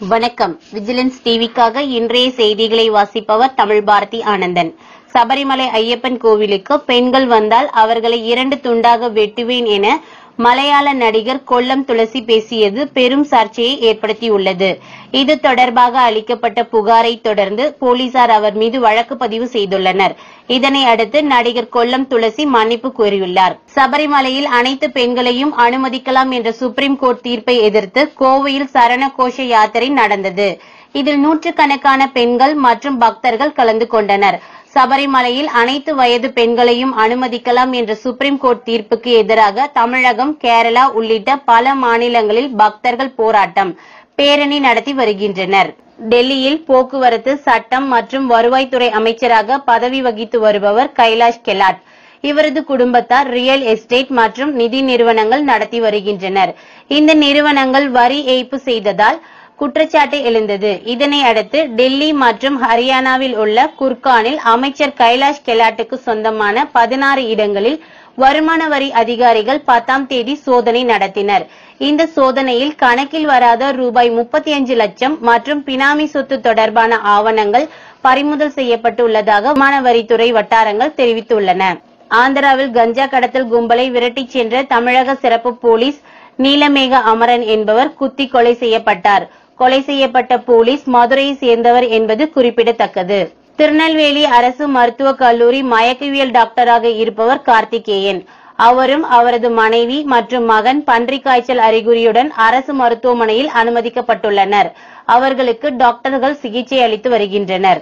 வணக்கம். விஜிலன்ஸ் டிவிக்காக இன்றைய செய்திகளை வாசிப்பவர் தமிழ் பாரதி ஆனந்தன். சபரிமலை ஐயப்பன் கோவிலுக்கு பெண்கள் வந்தால் அவர்களை 2 துண்டாக வெட்டுவேன் என மலையாள நடிகர் கொல்லம் துளசி பேசியது பெரும் சர்ச்சையை ஏற்படுத்தியுள்ளது. இது தொடர்பாக அளிக்கப்பட்ட புகாரை தொடர்ந்து போலீசார் அவர் மீது வழக்கு பதிவு செய்துள்ளனர். இதனை அடுத்து நடிகர் கொல்லம் துளசி மன்னிப்பு கோரியுள்ளார். சபரிமலையில் அனைத்து பெண்களையும் அனுமதிக்கலாம் என்ற சுப்ரீம் கோர்ட் தீர்ப்பை எதிர்த்து கோவையில் சரண கோஷ யாத்திரை நடந்தது. இதில் நூற்றுக்கணக்கான பெண்கள் மற்றும் பக்தர்கள் கலந்து கொண்டனர். சபரிமலையில் அனைத்து வயது பெண்களையும் அனுமதிக்கலாம் என்ற சுப்ரீம் கோர்ட் தீர்ப்புக்கு எதிராக தமிழகம், கேரளா உள்ளிட்ட பல மாநிலங்களில் பக்தர்கள் போராட்டம், பேரணி நடத்தி வருகின்றனர். டெல்லியில் போக்குவரத்து, சட்டம் மற்றும் வருவாய்த்துறை அமைச்சராக பதவி வகித்து வருபவர் கைலாஷ் கெலாட். இவரது குடும்பத்தார் ரியல் எஸ்டேட் மற்றும் நிதி நிறுவனங்கள் நடத்தி வருகின்றனர். இந்த நிறுவனங்கள் வரி ஏய்ப்பு செய்ததால் குற்றச்சாட்டு எழுந்தது. இதனை அடுத்து டெல்லி மற்றும் ஹரியானாவில் உள்ள குர்கானில் அமைச்சர் கைலாஷ் கெலாட்டுக்கு சொந்தமான 16 இடங்களில் வருமான வரி அதிகாரிகள் 10ஆம் தேதி சோதனை நடத்தினர். இந்த சோதனையில் கணக்கில் வராத ரூபாய் 35 லட்சம் மற்றும் பினாமி சொத்து தொடர்பான ஆவணங்கள் பறிமுதல் செய்யப்பட்டுள்ளதாக வருமான வரித்துறை வட்டாரங்கள் தெரிவித்துள்ளன. ஆந்திராவில் கஞ்சா கடத்தல் கும்பலை விரட்டிச் சென்ற தமிழக சிறப்பு போலீஸ் நீலமேக அமரன் என்பவர் குத்தி கொலை செய்யப்பட்டார். கொலை செய்யப்பட்ட போலீஸ் மதுரையை சேர்ந்தவர் என்பது குறிப்பிடத்தக்கது. திருநெல்வேலி அரசு மருத்துவக் கல்லூரி மயக்கவியல் டாக்டராக இருப்பவர் கார்த்திகேயன். அவரும் அவரது மனைவி மற்றும் மகன் பன்றிக் காய்ச்சல் அறிகுறியுடன் அரசு மருத்துவமனையில் அனுமதிக்கப்பட்டுள்ளனர். அவர்களுக்கு டாக்டர்கள் சிகிச்சை அளித்து வருகின்றனர்.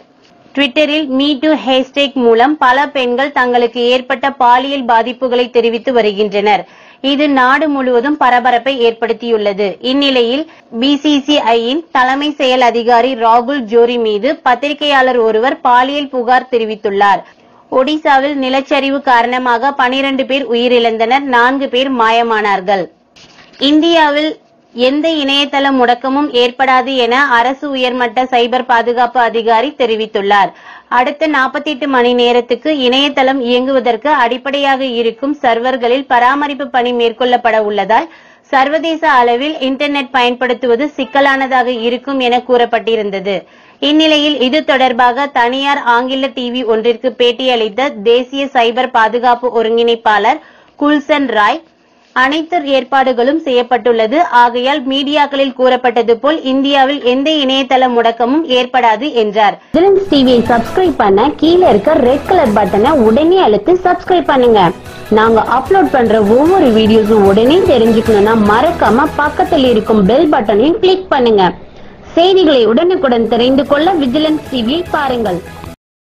ட்விட்டரில் மீ டூ ஹேஷ்டேக் மூலம் பல பெண்கள் தங்களுக்கு ஏற்பட்ட பாலியல் பாதிப்புகளை தெரிவித்து வருகின்றனர். இது நாடு முழுவதும் பரபரப்பை ஏற்படுத்தியுள்ளது. இந்நிலையில் பிசிசிஐயின் தலைமை செயல் அதிகாரி ராகுல் ஜோரி மீது பத்திரிகையாளர் ஒருவர் பாலியல் புகார் தெரிவித்துள்ளார். ஒடிசாவில் நிலச்சரிவு காரணமாக 12 பேர் உயிரிழந்தனர், 4 பேர் மாயமானார்கள். இந்தியாவில் எந்த இணையதள முடக்கமும் ஏற்படாது என அரசு உயர்மட்ட சைபர் பாதுகாப்பு அதிகாரி தெரிவித்துள்ளார். அடுத்த 48 மணி நேரத்துக்கு இணையதளம் இயங்குவதற்கு அடிப்படையாக இருக்கும் சர்வர்களில் பராமரிப்பு பணி மேற்கொள்ளப்பட உள்ளதால் சர்வதேச அளவில் இன்டர்நெட் பயன்படுத்துவது சிக்கலானதாக இருக்கும் என கூறப்பட்டிருந்தது. இந்நிலையில் இது தொடர்பாக தனியார் ஆங்கில டிவி ஒன்றிற்கு பேட்டியளித்த தேசிய சைபர் பாதுகாப்பு ஒருங்கிணைப்பாளர் குல்சன் ராய், அனைத்து ஏற்பாடுகளும் செய்யப்பட்டுள்ளது. ஆகையால் மீடியாக்களில் கூறப்பட்டது போல் இந்தியாவில் எந்த இணையதள முடக்கமும் ஏற்படாது என்றார். விஜிலன்ஸ் டிவியை சப்ஸ்கிரைப் பண்ண கீழே இருக்க ரெட் கலர் பட்டனை உடனே அழுத்தி சப்ஸ்கிரைப் பண்ணுங்க. நாங்க அப்லோட் பண்ற ஒவ்வொரு வீடியோஸும் உடனே தெரிஞ்சுக்கணும்னா மறக்காம பக்கத்தில் இருக்கும் பெல் பட்டனையும் கிளிக் பண்ணுங்க. செய்திகளை உடனுக்குடன் தெரிந்து கொள்ள விஜிலன்ஸ் டிவியை பாருங்கள்.